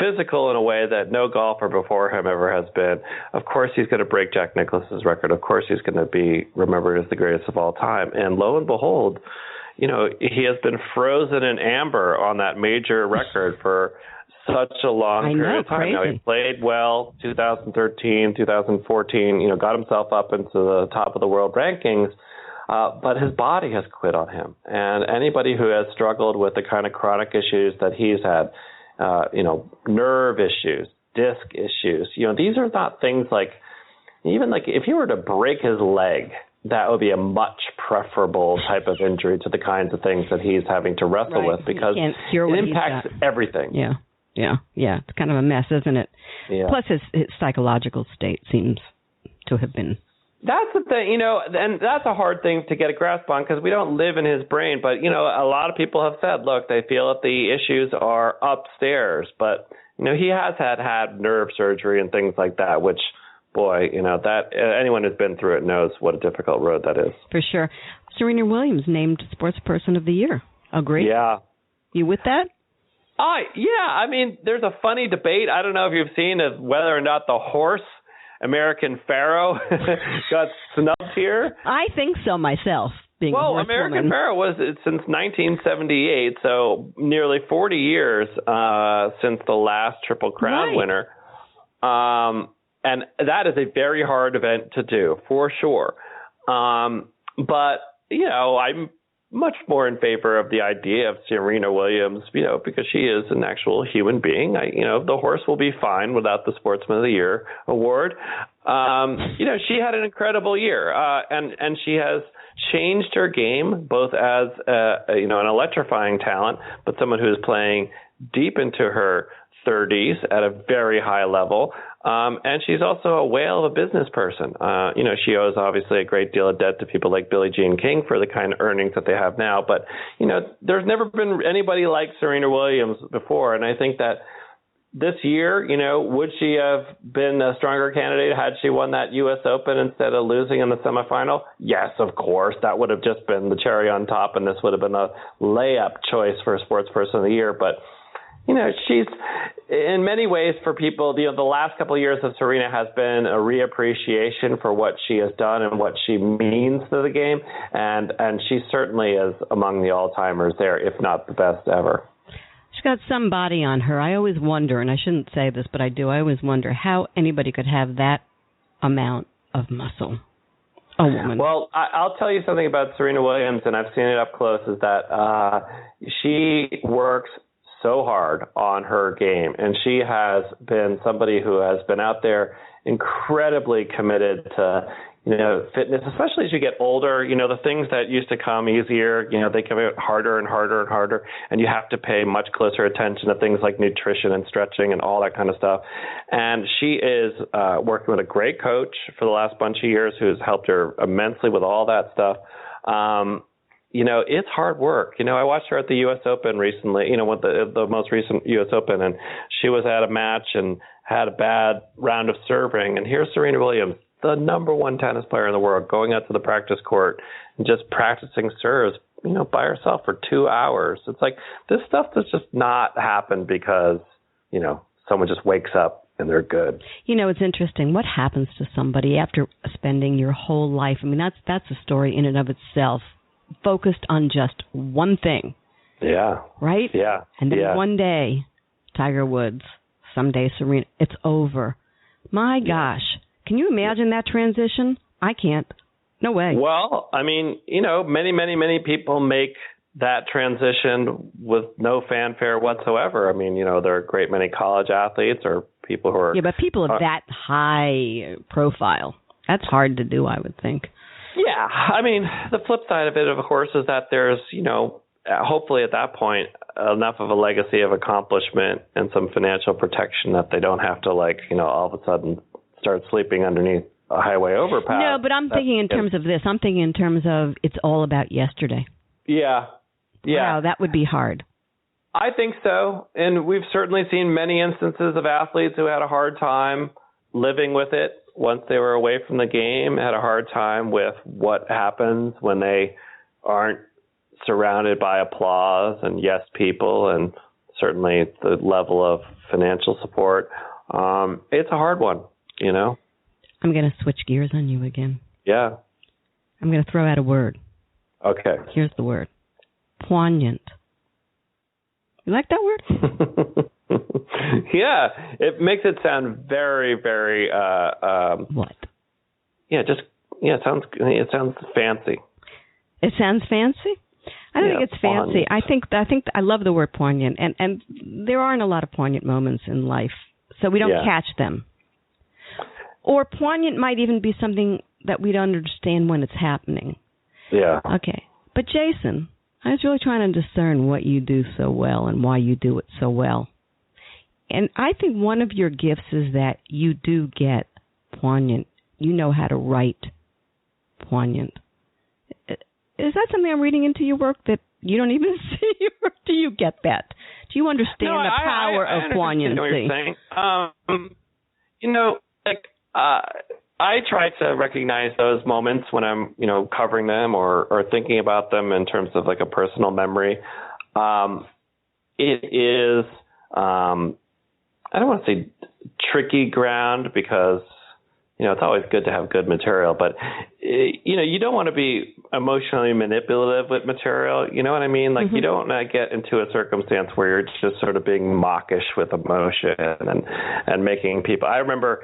physical in a way that no golfer before him ever has been. Of course, he's going to break Jack Nicklaus's record. Of course, he's going to be remembered as the greatest of all time. And lo and behold, he has been frozen in amber on that major record for such a long period of time. Crazy. Now, he played well 2013, 2014, got himself up into the top of the world rankings, but his body has quit on him. And anybody who has struggled with the kind of chronic issues that he's had, nerve issues, disc issues, these are not things like, even like if you were to break his leg, that would be a much preferable type of injury to the kinds of things that he's having to wrestle with, because it impacts everything. Yeah. It's kind of a mess, isn't it? Yeah. Plus, his psychological state seems to have been. That's the thing, and that's a hard thing to get a grasp on because we don't live in his brain. But, a lot of people have said, look, they feel that the issues are upstairs. But, he has had nerve surgery and things like that, which, boy, that anyone who's been through it knows what a difficult road that is. For sure. Serena Williams named Sports Person of the Year. Agree? Yeah. You with that? Yeah. I mean, there's a funny debate. I don't know if you've seen of whether or not the horse, American Pharaoh, got snubbed here. I think so myself. being a horsewoman. American Pharoah was since 1978, so nearly 40 years since the last Triple Crown winner. And that is a very hard event to do, for sure. But, I'm much more in favor of the idea of Serena Williams, because she is an actual human being. The horse will be fine without the Sportsman of the Year award. She had an incredible year, and she has changed her game, both as an electrifying talent, but someone who is playing deep into her 30s at a very high level. And she's also a whale of a business person. She owes obviously a great deal of debt to people like Billie Jean King for the kind of earnings that they have now. But, there's never been anybody like Serena Williams before. And I think that this year, would she have been a stronger candidate had she won that U.S. Open instead of losing in the semifinal? Yes, of course. That would have just been the cherry on top, and this would have been a layup choice for Sports Person of the Year. But she's in many ways for people, the last couple of years of Serena has been a reappreciation for what she has done and what she means to the game. And she certainly is among the all-timers there, if not the best ever. She's got some body on her. I always wonder, and I shouldn't say this, but I do, I always wonder how anybody could have that amount of muscle. A woman. Well, I'll tell you something about Serena Williams, and I've seen it up close, is that she works so hard on her game, and she has been somebody who has been out there incredibly committed to fitness, especially as you get older. The things that used to come easier, they come out harder and harder and harder, and you have to pay much closer attention to things like nutrition and stretching and all that kind of stuff. And she is working with a great coach for the last bunch of years who's helped her immensely with all that stuff. It's hard work. I watched her at the U.S. Open recently, with the most recent U.S. Open, and she was at a match and had a bad round of serving. And here's Serena Williams, the number one tennis player in the world, going out to the practice court and just practicing serves, by herself for 2 hours. It's like this stuff does just not happen because, someone just wakes up and they're good. It's interesting. What happens to somebody after spending your whole life? I mean, that's a story in and of itself. Focused on just one thing. Yeah. Right? Yeah. And then one day, Tiger Woods, someday Serena, it's over. My gosh. Can you imagine that transition? I can't. No way. Well, I mean, many, many, many people make that transition with no fanfare whatsoever. I mean, there are a great many college athletes or people who are... Yeah, but people of that high profile, that's hard to do, I would think. Yeah, I mean, the flip side of it, of course, is that there's, hopefully at that point, enough of a legacy of accomplishment and some financial protection that they don't have to, all of a sudden start sleeping underneath a highway overpass. No, but I'm thinking in terms of this. I'm thinking in terms of it's all about yesterday. Yeah. Wow, that would be hard. I think so. And we've certainly seen many instances of athletes who had a hard time living with it. Once they were away from the game, had a hard time with what happens when they aren't surrounded by applause and yes people, and certainly the level of financial support. It's a hard one, I'm going to switch gears on you again. Yeah. I'm going to throw out a word. Okay. Here's the word. Poignant. You like that word? Yeah, it makes it sound very, very. What? Yeah, it sounds fancy. It sounds fancy? I don't think it's fancy. Poignant. I think I love the word poignant, and there aren't a lot of poignant moments in life, so we don't catch them. Or poignant might even be something that we don't understand when it's happening. Yeah. Okay, but Jason, I was really trying to discern what you do so well and why you do it so well. And I think one of your gifts is that you do get poignant. You know how to write poignant. Is that something I'm reading into your work that you don't even see? Or do you get that? Do you understand the power of poignancy? I understand what you're saying. I try to recognize those moments when I'm, covering them or thinking about them in terms of like a personal memory. It is... I don't want to say tricky ground because, it's always good to have good material, but, you don't want to be emotionally manipulative with material. You know what I mean? Like, you don't want to get into a circumstance where you're just sort of being mawkish with emotion and making people. I remember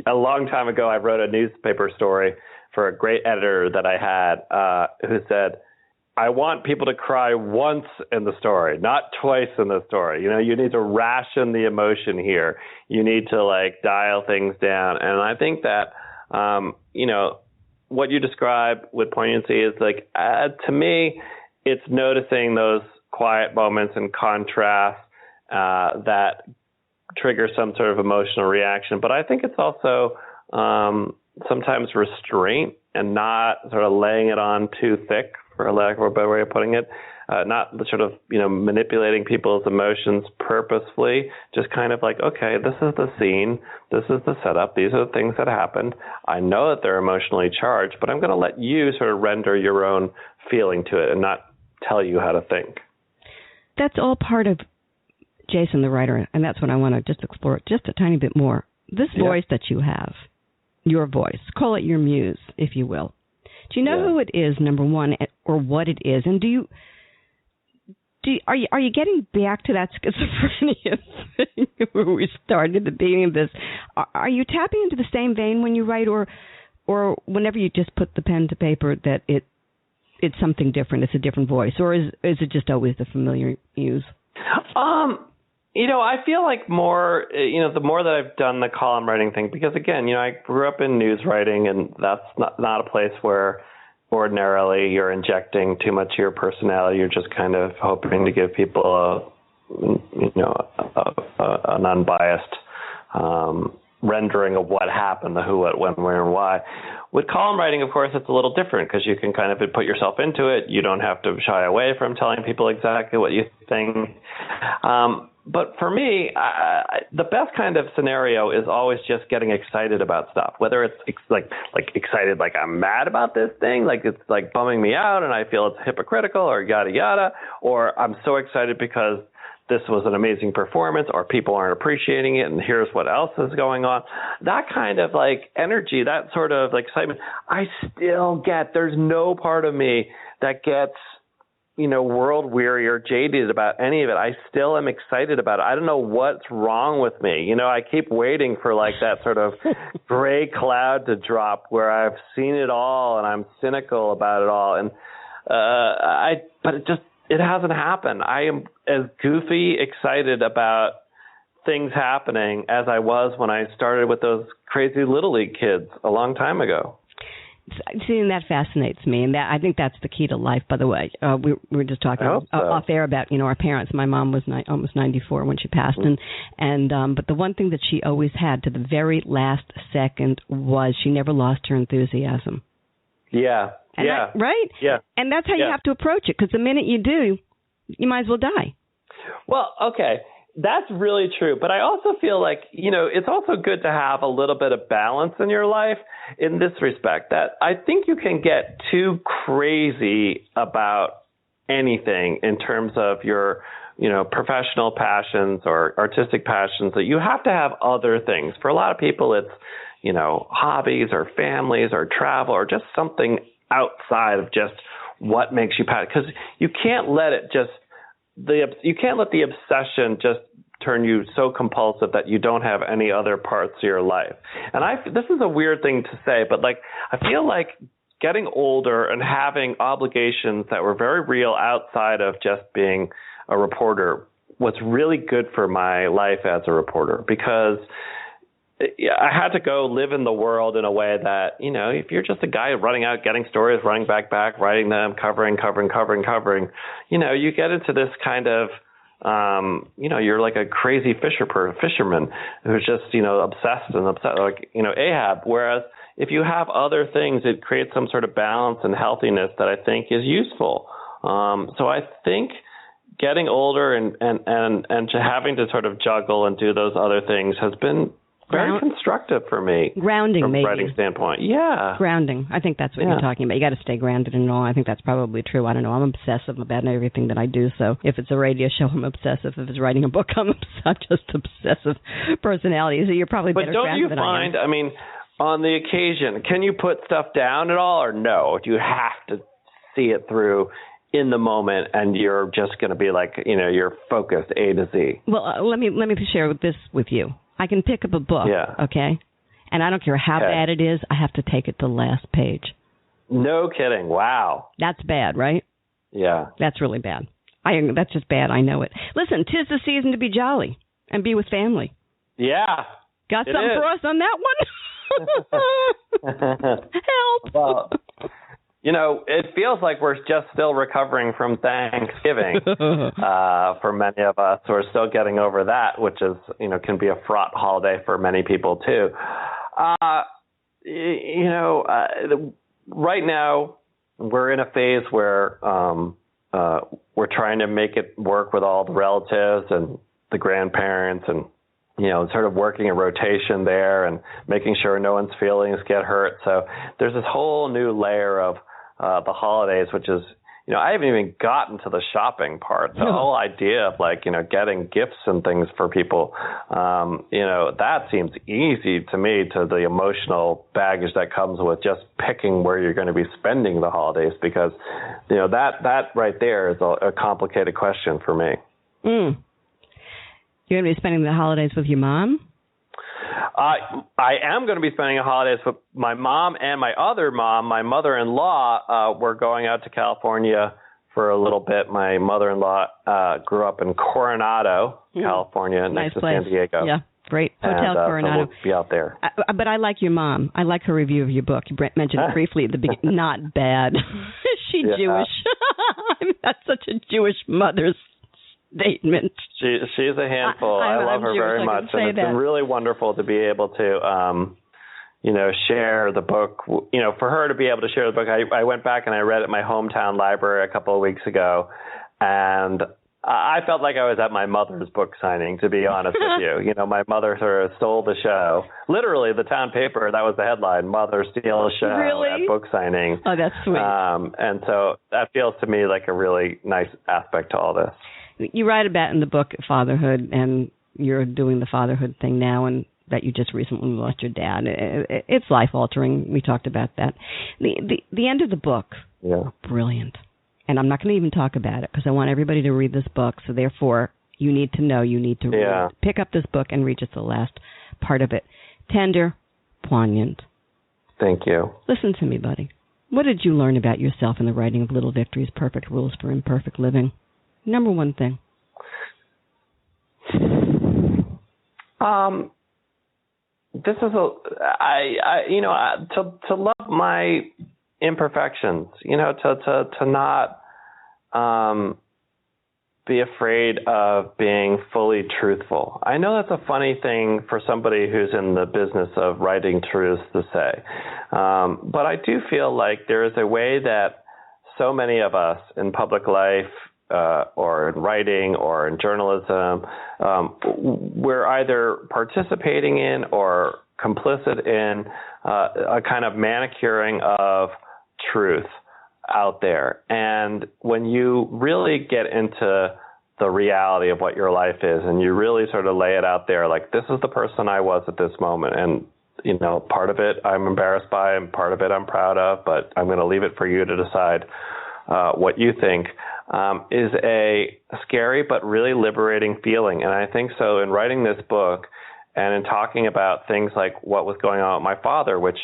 a long time ago, I wrote a newspaper story for a great editor that I had who said, I want people to cry once in the story, not twice in the story. You need to ration the emotion here. You need to dial things down. And I think that, what you describe with poignancy is to me, it's noticing those quiet moments and contrast that trigger some sort of emotional reaction. But I think it's also sometimes restraint and not sort of laying it on too thick, for a lack of a better way of putting it, not sort of, manipulating people's emotions purposefully, just kind of okay, this is the scene, this is the setup, these are the things that happened. I know that they're emotionally charged, but I'm going to let you sort of render your own feeling to it and not tell you how to think. That's all part of Jason, the writer, and that's what I want to just explore just a tiny bit more. This voice that you have, your voice, call it your muse, if you will. Do you know who it is, number one, or what it is? And are you getting back to that schizophrenia thing where we started at the beginning of this? Are you tapping into the same vein when you write, or whenever you just put the pen to paper that it's something different, it's a different voice, or is it just always the familiar muse? I feel like more, the more that I've done the column writing thing, because again, I grew up in news writing, and that's not a place where ordinarily you're injecting too much of your personality. You're just kind of hoping to give people an unbiased rendering of what happened, the who, what, when, where, and why. With column writing, of course, it's a little different because you can kind of put yourself into it. You don't have to shy away from telling people exactly what you think. But for me, the best kind of scenario is always just getting excited about stuff, whether it's excited, like I'm mad about this thing, like it's bumming me out and I feel it's hypocritical or yada, yada, or I'm so excited because this was an amazing performance or people aren't appreciating it and here's what else is going on. That kind of energy, that sort of excitement, I still get. There's no part of me that gets world weary or jaded about any of it. I still am excited about it. I don't know what's wrong with me. I keep waiting for that sort of gray cloud to drop where I've seen it all and I'm cynical about it all. And but it hasn't happened. I am as goofy excited about things happening as I was when I started with those crazy Little League kids a long time ago. Seeing that fascinates me, and I think that's the key to life. By the way, we were just talking off air about our parents. My mom was almost 94 when she passed, but the one thing that she always had to the very last second was she never lost her enthusiasm. Yeah, right. Yeah, and that's how you have to approach it, because the minute you do, you might as well die. Well, okay. That's really true. But I also feel like, it's also good to have a little bit of balance in your life in this respect, that I think you can get too crazy about anything in terms of your, professional passions or artistic passions, that you have to have other things. For a lot of people, it's, hobbies or families or travel or just something outside of just what makes you passionate. Because you can't let it just, you can't let the obsession just turn you so compulsive that you don't have any other parts of your life. And this is a weird thing to say, but I feel like getting older and having obligations that were very real outside of just being a reporter was really good for my life as a reporter, because I had to go live in the world in a way that, if you're just a guy running out, getting stories, running back, writing them, covering, you get into this kind of, you're like a crazy fisherman who's just, obsessed, like, Ahab. Whereas if you have other things, it creates some sort of balance and healthiness that I think is useful. So I think getting older and having to sort of juggle and do those other things has been very constructive for me. Grounding, from maybe. From a writing standpoint. Yeah. Grounding. I think that's what you're talking about. You got to stay grounded and all. I think that's probably true. I don't know. I'm obsessive about everything that I do. So if it's a radio show, I'm obsessive. If it's writing a book, I'm just obsessive personality. So you're probably better grounded than I am. But don't you find, I mean, on the occasion, can you put stuff down at all or no? Do you have to see it through in the moment and you're just going to be like, you're focused A to Z? Well, let me share this with you. I can pick up a book, okay? And I don't care how bad it is, I have to take it to the last page. No kidding. Wow. That's bad, right? Yeah. That's really bad. That's just bad. I know it. Listen, 'tis the season to be jolly and be with family. Yeah. Got something for us on that one? Help. Well, it feels like we're just still recovering from Thanksgiving for many of us. We're still getting over that, which is, can be a fraught holiday for many people too. Right now we're in a phase where we're trying to make it work with all the relatives and the grandparents and, sort of working a rotation there and making sure no one's feelings get hurt. So there's this whole new layer of the holidays, which is, I haven't even gotten to the shopping part. The whole idea of getting gifts and things for people, that seems easy to me, to the emotional baggage that comes with just picking where you're going to be spending the holidays, because, that right there is a complicated question for me. You're going to be spending the holidays with your mom? I am going to be spending the holidays with my mom and my other mom. My mother-in-law, we're going out to California for a little bit. My mother-in-law grew up in Coronado, California, next to San Diego. Yeah, great. Hotel Coronado. So we'll be out there. But I like your mom. I like her review of your book. You mentioned it briefly at the beginning. Not bad. Is she Jewish? That's such a Jewish mother's statement. She's a handful. I love her very much, and it's been really wonderful to be able to, share the book. For her to be able to share the book, I went back and I read it at my hometown library a couple of weeks ago, and I felt like I was at my mother's book signing, to be honest with you. My mother sort of stole the show. Literally, the town paper, that was the headline, Mother Steals Show at book signing. Oh, that's sweet. And so that feels to me like a really nice aspect to all this. You write about in the book fatherhood, and you're doing the fatherhood thing now, and that you just recently lost your dad. It's life-altering. We talked about that. The end of the book, brilliant. And I'm not going to even talk about it because I want everybody to read this book, so therefore you need to know, you need to read. Pick up this book and read just the last part of it. Tender, poignant. Thank you. Listen to me, buddy. What did you learn about yourself in the writing of Little Victories, Perfect Rules for Imperfect Living? Number one thing. This is to love my imperfections, to not be afraid of being fully truthful. I know that's a funny thing for somebody who's in the business of writing truths to say, but I do feel like there is a way that so many of us in public life, or in writing or in journalism, we're either participating in or complicit in a kind of manicuring of truth out there. And when you really get into the reality of what your life is and you really sort of lay it out there, like, this is the person I was at this moment, and part of it I'm embarrassed by and part of it I'm proud of, but I'm going to leave it for you to decide what you think, is a scary but really liberating feeling. And I think so in writing this book and in talking about things like what was going on with my father, which,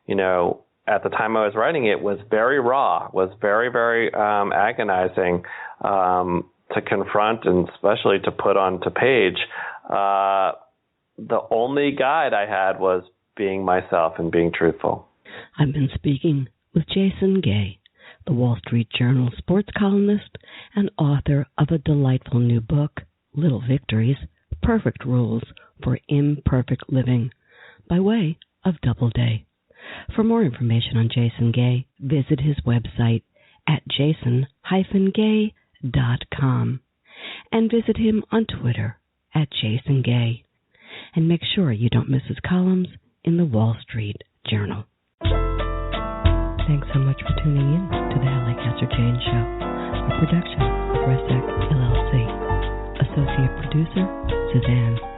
at the time I was writing it was very raw, was very, very agonizing to confront and especially to put onto page. The only guide I had was being myself and being truthful. I've been speaking with Jason Gay, the Wall Street Journal sports columnist and author of a delightful new book, Little Victories, Perfect Rules for Imperfect Living, by way of Doubleday. For more information on Jason Gay, visit his website at jason-gay.com and visit him on Twitter at Jason Gay. and make sure you don't miss his columns in the Wall Street Journal. Thanks so much for tuning in to the Halli Casser-Jayne Show, a production of Resec LLC. Associate producer, Suzanne